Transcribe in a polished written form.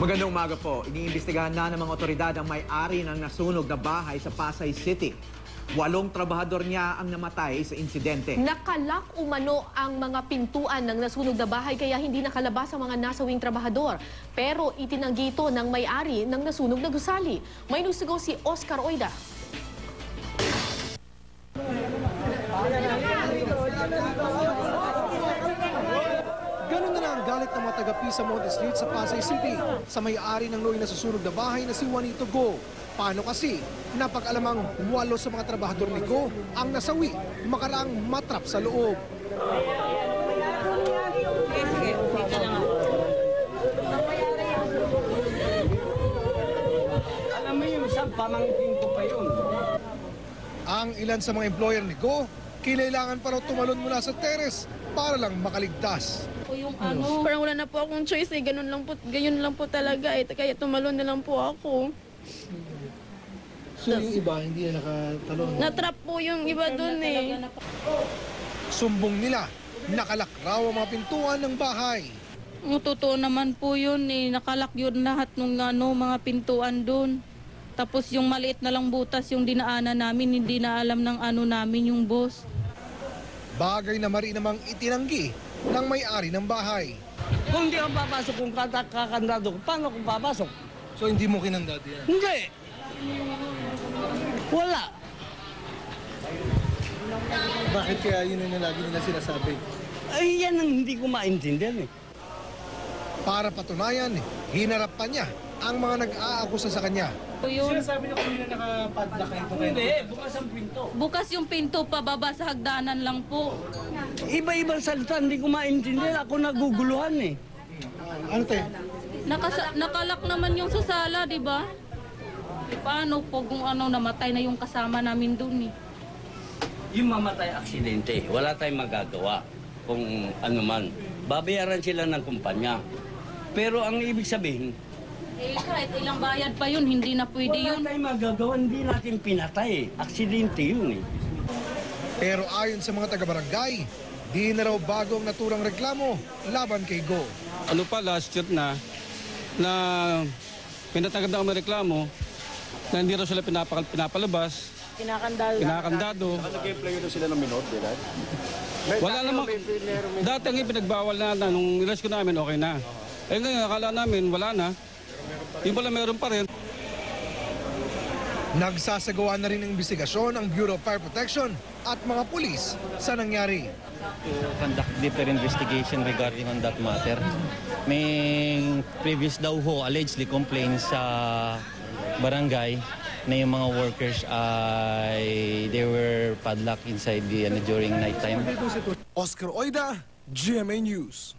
Magandang umaga po. Iniimbestigahan na ng mga otoridad ang may-ari ng nasunog na bahay sa Pasay City. 8 trabahador niya ang namatay sa insidente. Nakalak umano ang mga pintuan ng nasunog na bahay kaya hindi nakalabas ang mga nasawing trabahador. Pero itinanggi ito ng may-ari ng nasunog na gusali. May nusigaw si Oscar Oida. Ganun na ang galit ng mga taga-Pisa Monte Street sa Pasay City sa may-ari ng nooy nasusunog na bahay na si Juanito Go. Paano kasi napag-alamang 8 sa mga trabahador ni Go ang nasawi makaraang matrap sa loob. Alam mo yung isang pamangkin ko pa yun. Ang ilan sa mga employer ni Go, kailangan pa raw tumalon mula sa teres para lang makaligtas. Parang wala na po akong choice eh. Ganun lang po talaga eh. Kaya tumalon na lang po ako. So yung iba hindi na nakatalon? Natrap po yung iba dun eh. Sumbong nila, nakalak raw ang mga pintuan ng bahay. Totoo naman po yun eh. Nakalak yun lahat ng mga pintuan dun. Tapos yung maliit na lang butas yung dinaanan namin, hindi na alam ng namin yung boss. Bagay na mari namang itinanggi ng may-ari ng bahay. Kung di ako papasok kung kakandado ko, paano kung papasok? So hindi mo kinandado yan? Hindi. Wala. Bakit kaya yun ang lagi nila sinasabi? Ay, yan ang hindi ko maintindihan eh. Para patunayan, hinarap pa niya ang mga nag-aakusa sa kanya. Sinasabi niyo kung nakapadlock ito kayo? Hindi, bukas ang pinto. Bukas yung pinto, pababa sa hagdanan lang po. Iba-ibang salita, hindi ko maintindihan. Ako naguguluhan eh. Ano tayo? Nakalak naman yung sa sala, di ba? Paano po kung namatay na yung kasama namin dun eh. Yung mamatay aksidente, wala tayong magagawa kung ano man. Babayaran sila ng kumpanya. Pero ang ibig sabihin, Kahit ilang bayad pa yun, hindi na pwede yun. wala tayong magagawa, hindi natin pinatay. Aksidente yun eh. Pero ayon sa mga taga-barangay, di na raw bago ang naturang reklamo laban kay Go. Ano pa, last year na pinatagad na kami reklamo na hindi raw sila pinapalabas. Kinakandado. Nag-employ sila ng minor, di ba? Wala namang, dati ang ipinagbawal na nung rescue namin, okay na. Eh ngayon, akala namin, wala na. Yung pala meron pa rin. Nagsasagawa na rin ng investigasyon ang Bureau of Fire Protection at mga pulis sa nangyari. To conduct deeper investigation regarding on that matter. May previous daw ho allegedly complaints sa barangay na yung mga workers ay they were padlocked inside during night time. Oscar Oida, GMA News.